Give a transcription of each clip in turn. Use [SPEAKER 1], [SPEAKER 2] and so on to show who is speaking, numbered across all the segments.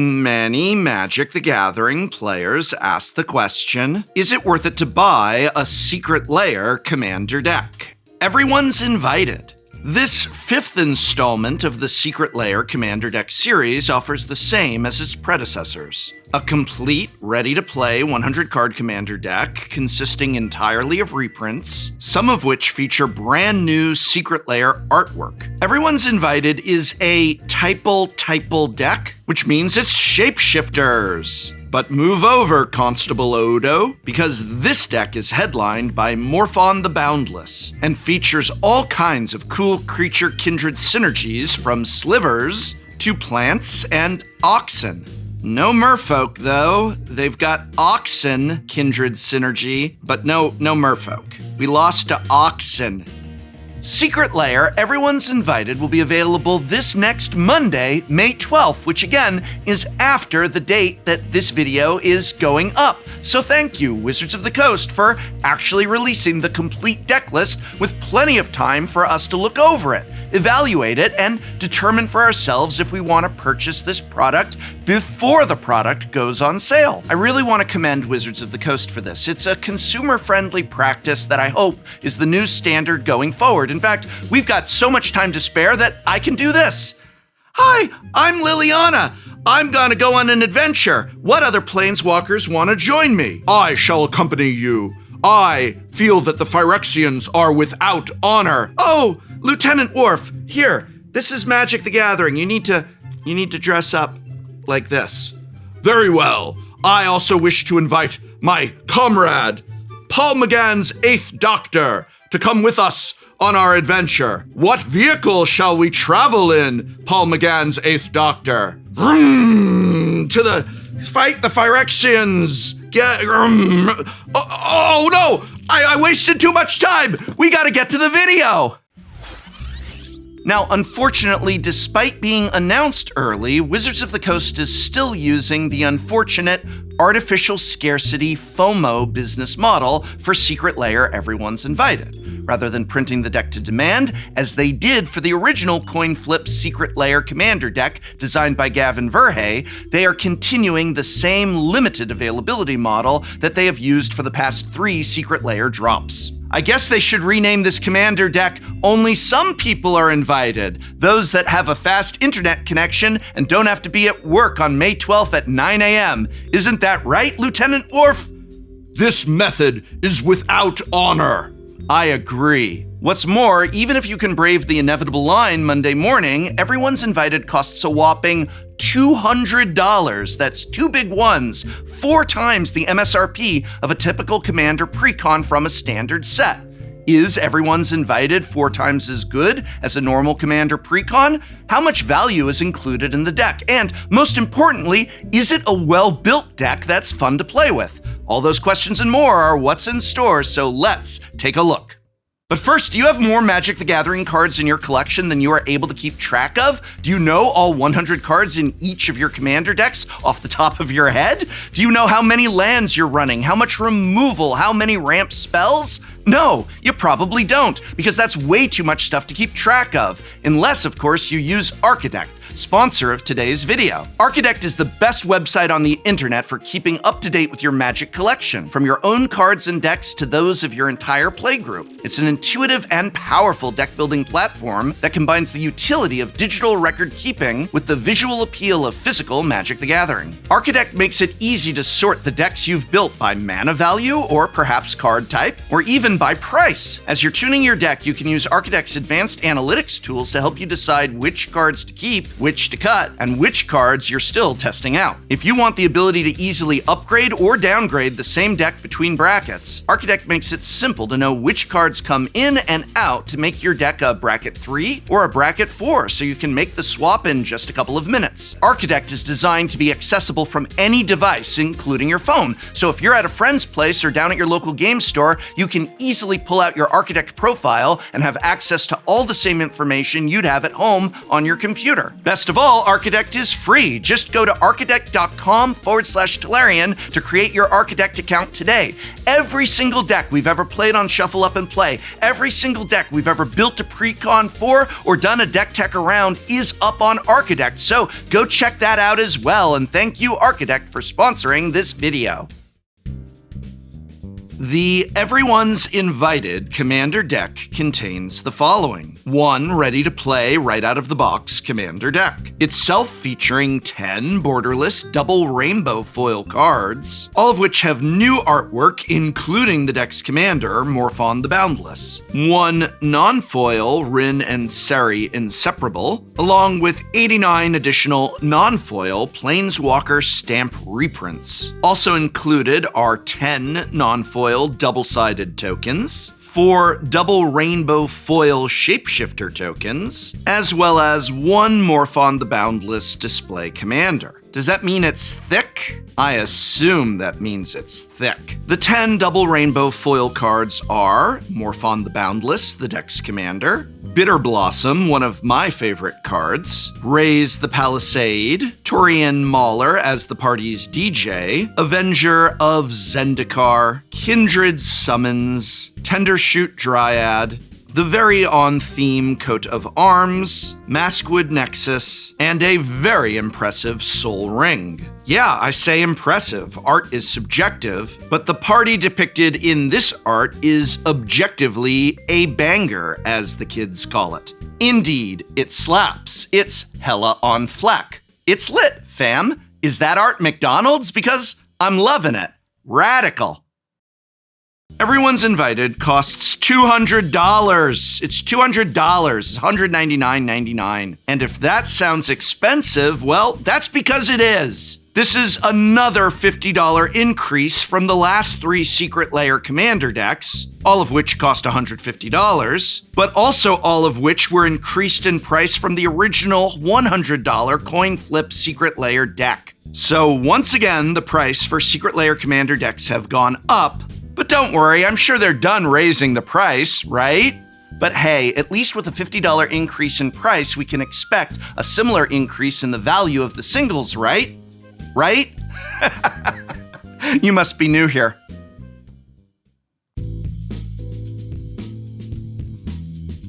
[SPEAKER 1] Many Magic the Gathering players ask the question, is it worth it to buy a Secret Lair commander deck? Everyone's invited. This fifth installment of the Secret Lair Commander Deck series offers the same as its predecessors. A complete, ready-to-play 100-card commander deck consisting entirely of reprints, some of which feature brand new Secret Lair artwork. Everyone's Invited is a typal deck, which means it's shapeshifters. But move over, Constable Odo, because this deck is headlined by Morphon the Boundless and features all kinds of cool creature kindred synergies from slivers to plants and oxen. No merfolk, though. They've got oxen kindred synergy, but no merfolk. We lost to oxen. Secret Lair, Everyone's Invited will be available this next Monday, May 12th, which again is after the date that this video is going up. So thank you, Wizards of the Coast, for actually releasing the complete deck list with plenty of time for us to look over it, evaluate it, and determine for ourselves if we want to purchase this product before the product goes on sale. I really want to commend Wizards of the Coast for this. It's a consumer-friendly practice that I hope is the new standard going forward. In fact, we've got so much time to spare that I can do this. Hi, I'm Liliana. I'm gonna go on an adventure. What other planeswalkers want to join me? I shall accompany you. I feel that the Phyrexians are without honor. Oh, Lieutenant Worf, here. This is Magic the Gathering. You need to dress up like this. Very well. I also wish to invite my comrade, Paul McGann's 8th Doctor, to come with us on our adventure. What vehicle shall we travel in, Paul McGann's 8th Doctor? To fight the Phyrexians. Oh no! I wasted too much time! We gotta get to the video! Now, unfortunately, despite being announced early, Wizards of the Coast is still using the unfortunate artificial scarcity FOMO business model for Secret Lair Everyone's Invited. Rather than printing the deck to demand, as they did for the original coin flip Secret Lair Commander deck designed by Gavin Verhey, they are continuing the same limited availability model that they have used for the past 3 Secret Lair drops. I guess they should rename this commander deck Only Some People Are Invited, those that have a fast internet connection and don't have to be at work on May 12th at 9 a.m. Isn't that right, Lieutenant Worf? This method is without honor. I agree. What's more, even if you can brave the inevitable line Monday morning, Everyone's Invited costs a whopping $200. That's 2 big ones, 4 times the MSRP of a typical Commander precon from a standard set. Is Everyone's Invited 4 times as good as a normal Commander precon? How much value is included in the deck? And most importantly, is it a well-built deck that's fun to play with? All those questions and more are what's in store, so let's take a look. But first, do you have more Magic the Gathering cards in your collection than you are able to keep track of? Do you know all 100 cards in each of your commander decks off the top of your head? Do you know how many lands you're running, how much removal, how many ramp spells? No, you probably don't, because that's way too much stuff to keep track of, unless, of course, you use Archidekt, sponsor of today's video. Archidekt is the best website on the internet for keeping up to date with your Magic collection, from your own cards and decks to those of your entire playgroup. It's an intuitive and powerful deck building platform that combines the utility of digital record keeping with the visual appeal of physical Magic the Gathering. Archidekt makes it easy to sort the decks you've built by mana value, or perhaps card type, or even by price. As you're tuning your deck, you can use Archidekt's advanced analytics tools to help you decide which cards to keep, which to cut, and which cards you're still testing out. If you want the ability to easily upgrade or downgrade the same deck between brackets, Archidekt makes it simple to know which cards come in and out to make your deck a bracket 3 or a bracket 4, so you can make the swap in just a couple of minutes. Archidekt is designed to be accessible from any device, including your phone, so if you're at a friend's place or down at your local game store, you can easily pull out your Archidekt profile and have access to all the same information you'd have at home on your computer. Best of all, Architect is free. Just go to architect.com/Tolarian to create your Architect account today. Every single deck we've ever played on Shuffle Up and Play, every single deck we've ever built a pre-con for or done a deck tech around is up on Architect, so go check that out as well, and thank you, Architect, for sponsoring this video. The Everyone's Invited Commander deck contains the following. 1 ready-to-play right-out-of-the-box Commander deck. Itself featuring 10 borderless double rainbow foil cards, all of which have new artwork, including the deck's commander, Morphon the Boundless. 1 non-foil Rin and Seri Inseparable, along with 89 additional non-foil Planeswalker stamp reprints. Also included are 10 non-foil double-sided tokens, 4 double rainbow foil shapeshifter tokens, as well as 1 Morphon the Boundless display commander. Does that mean it's thick? I assume that means it's thick. The 10 double rainbow foil cards are Morphon the Boundless, the deck's commander, Bitter Blossom, one of my favorite cards, Raise the Palisade, Torian Mauler as the party's DJ, Avenger of Zendikar, Kindred Summons, Tendershoot Dryad, the very on-theme Coat of Arms, Maskwood Nexus, and a very impressive Soul Ring. Yeah, I say impressive. Art is subjective, but the party depicted in this art is objectively a banger, as the kids call it. Indeed, it slaps. It's hella on fleck. It's lit, fam. Is that art McDonald's? Because I'm loving it. Radical. Everyone's Invited costs $200. It's $200. It's $199.99. And if that sounds expensive, well, that's because it is. This is another $50 increase from the last 3 Secret Lair Commander decks, all of which cost $150, but also all of which were increased in price from the original $100 coin flip Secret Lair deck. So once again, the price for Secret Lair Commander decks have gone up. But don't worry, I'm sure they're done raising the price, right? But hey, at least with a $50 increase in price, we can expect a similar increase in the value of the singles, right? Right? You must be new here.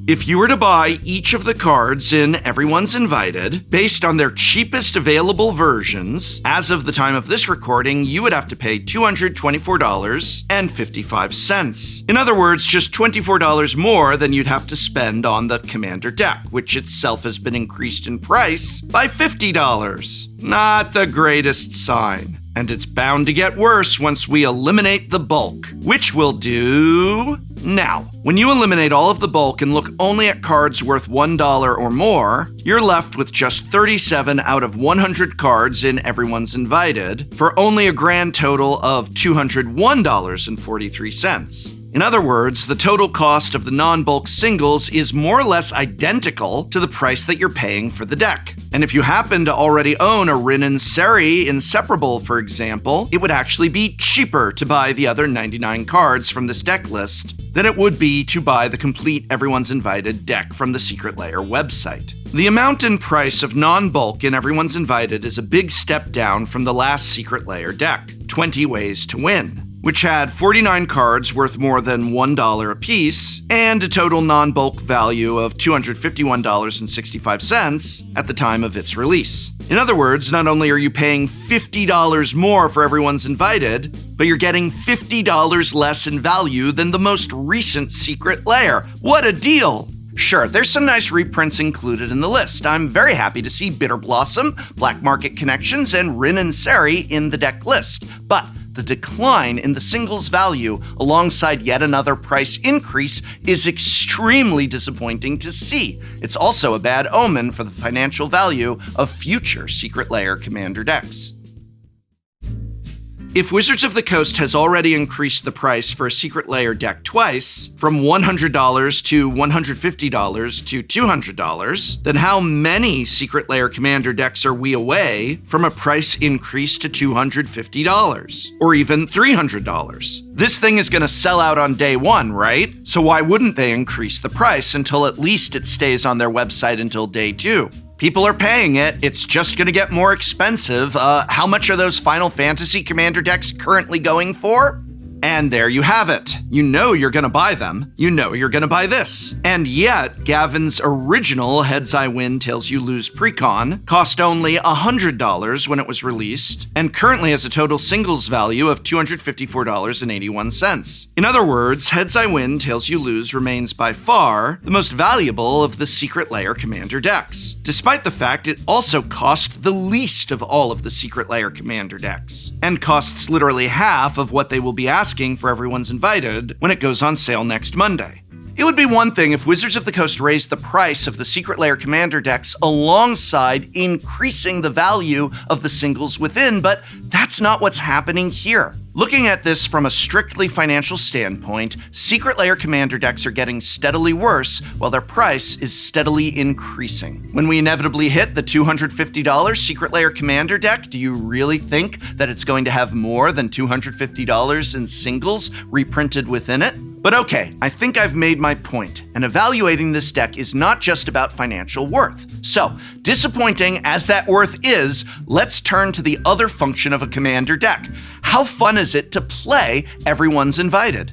[SPEAKER 1] If you were to buy each of the cards in Everyone's Invited, based on their cheapest available versions, as of the time of this recording, you would have to pay $224.55. In other words, just $24 more than you'd have to spend on the Commander deck, which itself has been increased in price by $50. Not the greatest sign. And it's bound to get worse once we eliminate the bulk, which we'll do now. When you eliminate all of the bulk and look only at cards worth $1 or more, you're left with just 37 out of 100 cards in Everyone's Invited for only a grand total of $201.43. In other words, the total cost of the non-bulk singles is more or less identical to the price that you're paying for the deck. And if you happen to already own a Rin and Seri Inseparable, for example, it would actually be cheaper to buy the other 99 cards from this deck list than it would be to buy the complete Everyone's Invited deck from the Secret Lair website. The amount and price of non-bulk in Everyone's Invited is a big step down from the last Secret Lair deck, 20 Ways to Win, which had 49 cards worth more than $1 apiece, and a total non-bulk value of $251.65 at the time of its release. In other words, not only are you paying $50 more for Everyone's Invited, but you're getting $50 less in value than the most recent Secret Lair. What a deal! Sure, there's some nice reprints included in the list. I'm very happy to see Bitter Blossom, Black Market Connections, and Rin and Seri in the deck list, but the decline in the singles value alongside yet another price increase is extremely disappointing to see. It's also a bad omen for the financial value of future Secret Lair Commander decks. If Wizards of the Coast has already increased the price for a Secret Lair deck twice, from $100 to $150 to $200, then how many Secret Lair Commander decks are we away from a price increase to $250? Or even $300? This thing is gonna sell out on day one, right? So why wouldn't they increase the price until at least it stays on their website until day 2? People are paying it. It's just going to get more expensive. How much are those Final Fantasy Commander decks currently going for? And there you have it. You know you're gonna buy them. You know you're gonna buy this. And yet, Gavin's original Heads I Win, Tails You Lose precon cost only $100 when it was released, and currently has a total singles value of $254.81. In other words, Heads I Win, Tails You Lose remains by far the most valuable of the Secret Lair Commander decks, despite the fact it also cost the least of all of the Secret Lair Commander decks, and costs literally half of what they will be asking for everyone's invited when it goes on sale next Monday. It would be one thing if Wizards of the Coast raised the price of the Secret Lair Commander decks alongside increasing the value of the singles within, but that's not what's happening here. Looking at this from a strictly financial standpoint, Secret Lair Commander decks are getting steadily worse while their price is steadily increasing. When we inevitably hit the $250 Secret Lair Commander deck, do you really think that it's going to have more than $250 in singles reprinted within it? But okay, I think I've made my point, and evaluating this deck is not just about financial worth. So, disappointing as that worth is, let's turn to the other function of a Commander deck. How fun is it to play Everyone's Invited?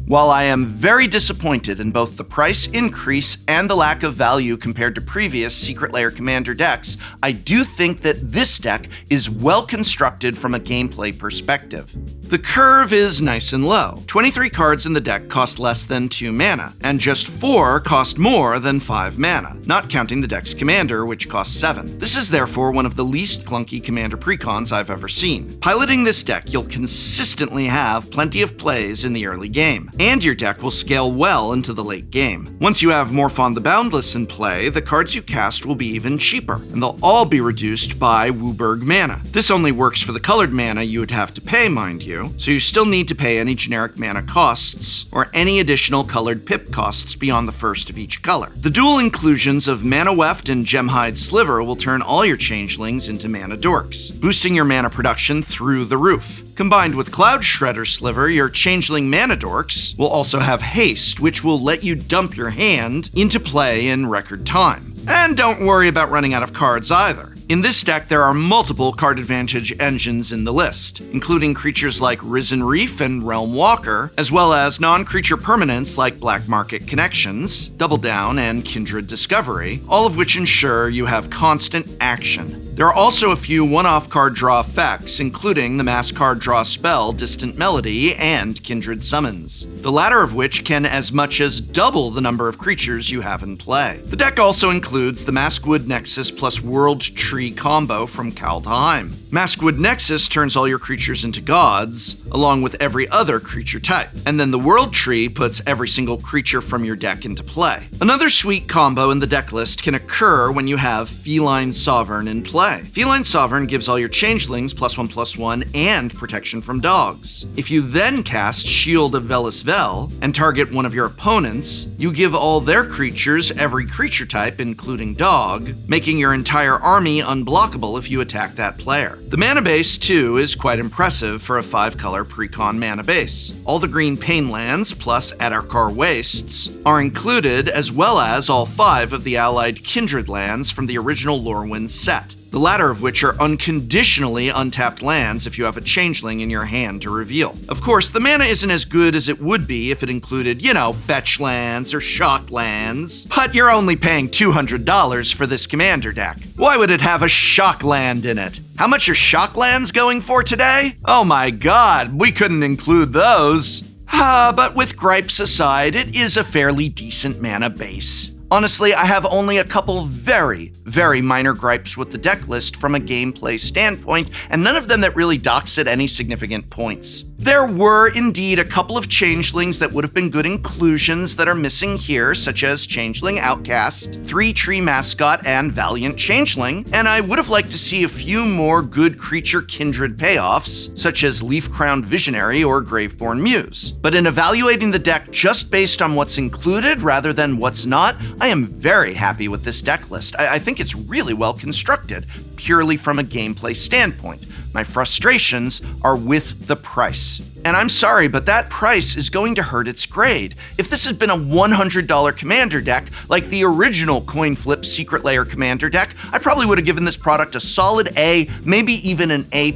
[SPEAKER 1] While I am very disappointed in both the price increase and the lack of value compared to previous Secret Lair Commander decks, I do think that this deck is well constructed from a gameplay perspective. The curve is nice and low. 23 cards in the deck cost less than 2 mana, and just 4 cost more than 5 mana, not counting the deck's commander, which costs 7. This is therefore one of the least clunky commander precons I've ever seen. Piloting this deck, you'll consistently have plenty of plays in the early game, and your deck will scale well into the late game. Once you have Morphon the Boundless in play, the cards you cast will be even cheaper, and they'll all be reduced by Wooburg mana. This only works for the colored mana you would have to pay, mind you, so you still need to pay any generic mana costs, or any additional colored pip costs beyond the first of each color. The dual inclusions of Mana Weft and Gemhide Sliver will turn all your changelings into mana dorks, boosting your mana production through the roof. Combined with Cloud Shredder Sliver, your changeling mana dorks will also have haste, which will let you dump your hand into play in record time. And don't worry about running out of cards either. In this deck, there are multiple card advantage engines in the list, including creatures like Risen Reef and Realm Walker, as well as non-creature permanents like Black Market Connections, Double Down, and Kindred Discovery, all of which ensure you have constant action. There are also a few one-off card draw effects, including the mass card draw spell Distant Melody and Kindred Summons, the latter of which can as much as double the number of creatures you have in play. The deck also includes the Maskwood Nexus plus World Tree combo from Kaldheim. Maskwood Nexus turns all your creatures into gods, along with every other creature type, and then the World Tree puts every single creature from your deck into play. Another sweet combo in the deck list can occur when you have Feline Sovereign in play. Feline Sovereign gives all your changelings +1/+1 and protection from dogs. If you then cast Shield of Velisvel and target one of your opponents, you give all their creatures every creature type, including dog, making your entire army unblockable if you attack that player. The mana base, too, is quite impressive for a 5-color precon mana base. All the green Pain lands plus Adarkar Wastes are included, as well as all 5 of the allied Kindred lands from the original Lorwyn set, the latter of which are unconditionally untapped lands if you have a changeling in your hand to reveal. Of course, the mana isn't as good as it would be if it included, fetch lands or shock lands, but you're only paying $200 for this commander deck. Why would it have a shock land in it? How much are shock lands going for today? Oh my god, we couldn't include those. But with gripes aside, it is a fairly decent mana base. Honestly, I have only a couple very, very minor gripes with the deck list from a gameplay standpoint, and none of them that really docks at any significant points. There were indeed a couple of changelings that would have been good inclusions that are missing here, such as Changeling Outcast, 3-Tree Mascot, and Valiant Changeling, and I would have liked to see a few more good creature kindred payoffs, such as Leaf-Crowned Visionary or Graveborn Muse. But in evaluating the deck just based on what's included rather than what's not, I am very happy with this deck list. I think it's really well constructed, purely from a gameplay standpoint. My frustrations are with the price. And I'm sorry, but that price is going to hurt its grade. If this had been a $100 commander deck, like the original coin flip Secret Lair commander deck, I probably would have given this product a solid A, maybe even an A+,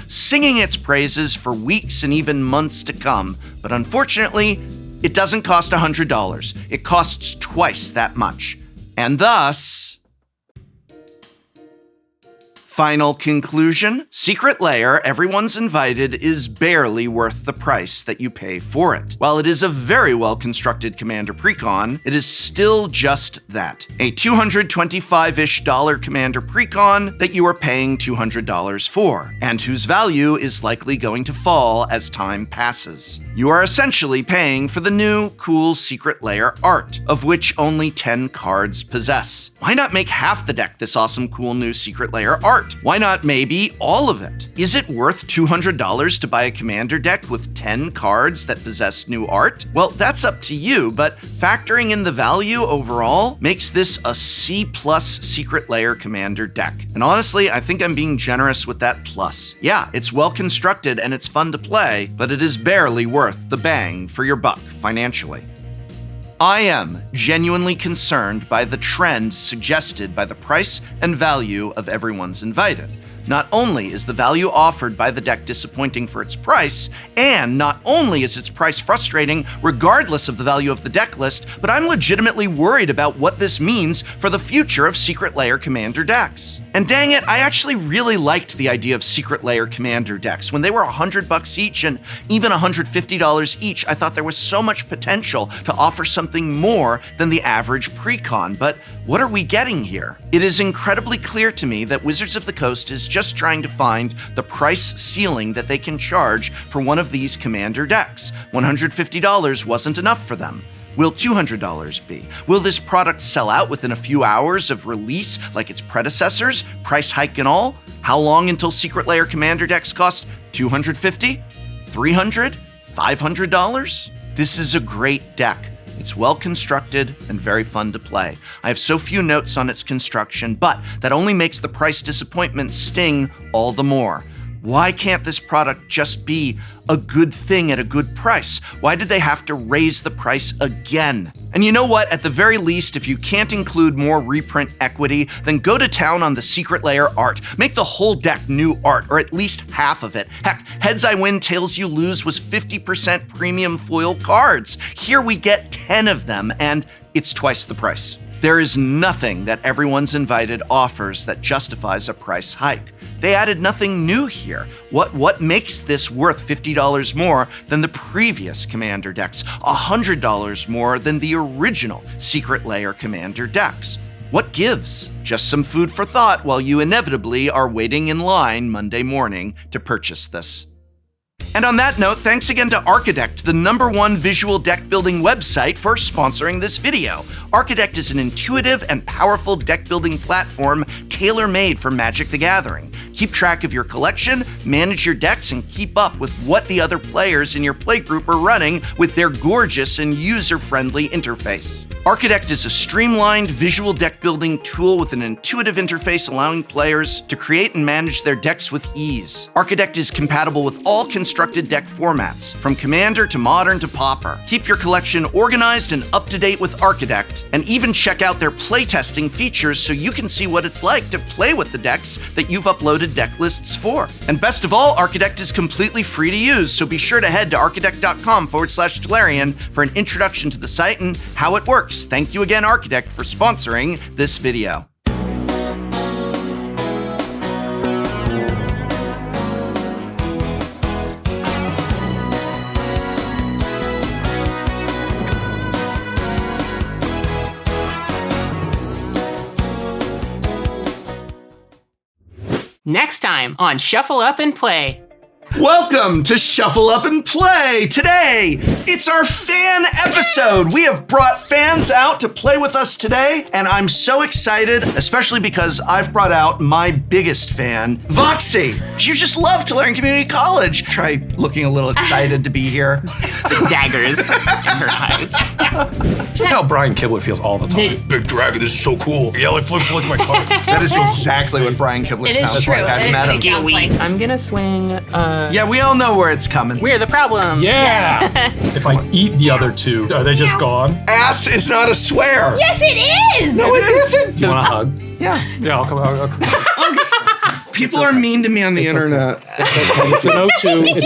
[SPEAKER 1] singing its praises for weeks and even months to come. But unfortunately, it doesn't cost $100. It costs twice that much. And thus... Final conclusion, Secret Lair, Everyone's Invited, is barely worth the price that you pay for it. While it is a very well-constructed Commander Precon, it is still just that. A $225-ish Commander Precon that you are paying $200 for, and whose value is likely going to fall as time passes. You are essentially paying for the new, cool Secret Lair art, of which only 10 cards possess. Why not make half the deck this awesome, cool new Secret Lair art? Why not maybe all of it? Is it worth $200 to buy a commander deck with 10 cards that possess new art? Well, that's up to you, but factoring in the value overall makes this a C+ Secret Lair commander deck. And honestly, I think I'm being generous with that plus. Yeah, it's well constructed and it's fun to play, but it is barely worth the bang for your buck financially. I am genuinely concerned by the trend suggested by the price and value of Everyone's Invited. Not only is the value offered by the deck disappointing for its price, and not only is its price frustrating regardless of the value of the deck list, but I'm legitimately worried about what this means for the future of Secret Lair commander decks. And dang it, I actually really liked the idea of Secret Lair commander decks. When they were $100 each and even $150 each, I thought there was so much potential to offer something more than the average precon. But what are we getting here? It is incredibly clear to me that Wizards of the Coast is just trying to find the price ceiling that they can charge for one of these commander decks. $150 wasn't enough for them. Will $200 be? Will this product sell out within a few hours of release like its predecessors, price hike and all? How long until Secret Lair commander decks cost $250? $300? $500? This is a great deck. It's well constructed and very fun to play. I have so few notes on its construction, but that only makes the price disappointment sting all the more. Why can't this product just be a good thing at a good price? Why did they have to raise the price again? And you know what? At the very least, if you can't include more reprint equity, then go to town on the Secret Lair art. Make the whole deck new art, or at least half of it. Heck, Heads I Win, Tails You Lose was 50% premium foil cards. Here we get 10 of them, and it's twice the price. There is nothing that Everyone's Invited offers that justifies a price hike. They added nothing new here. What makes this worth $50 more than the previous commander decks, $100 more than the original Secret Lair commander decks? What gives? Just some food for thought while you inevitably are waiting in line Monday morning to purchase this. And on that note, thanks again to Archidekt, the #1 visual deck building website, for sponsoring this video. Archidekt is an intuitive and powerful deck building platform tailor-made for Magic the Gathering. Keep track of your collection, manage your decks, and keep up with what the other players in your playgroup are running with their gorgeous and user-friendly interface. Archidekt is a streamlined visual deck building tool with an intuitive interface allowing players to create and manage their decks with ease. Archidekt is compatible with all constructed deck formats, from Commander to Modern to Pauper. Keep your collection organized and up to date with Archidekt, and even check out their playtesting features so you can see what it's like to play with the decks that you've uploaded deck lists for. And best of all, Archidekt is completely free to use, so be sure to head to archidekt.com/Tolarian for an introduction to the site and how it works. Thank you again, Archidekt, for sponsoring this video.
[SPEAKER 2] Next time on Shuffle Up and Play.
[SPEAKER 1] Welcome to Shuffle Up and Play. Today, it's our fan episode. We have brought fans out to play with us today, and I'm so excited, especially because I've brought out my biggest fan, Voxy. You just love Tulare Community College. Try looking a little excited to be here.
[SPEAKER 2] The daggers in her eyes.
[SPEAKER 3] This is how Brian Kibler feels all the time. Big dragon, this is so cool. Yeah, like flip my card.
[SPEAKER 1] That is exactly what Brian Kibler
[SPEAKER 4] It is
[SPEAKER 1] sounds
[SPEAKER 4] true.
[SPEAKER 1] like. I've
[SPEAKER 4] It
[SPEAKER 1] met him.
[SPEAKER 4] sounds like.
[SPEAKER 2] I'm gonna swing.
[SPEAKER 1] Yeah, we all know where it's coming.
[SPEAKER 2] We're the problem.
[SPEAKER 3] Yeah. If I eat the other two, are they just gone?
[SPEAKER 1] Ass is not a swear.
[SPEAKER 4] Yes, it is.
[SPEAKER 1] No, it isn't.
[SPEAKER 3] Do you want a hug?
[SPEAKER 1] Yeah.
[SPEAKER 3] Yeah, I'll come out.
[SPEAKER 1] People are mean to me on the internet.
[SPEAKER 3] It's an O2. It's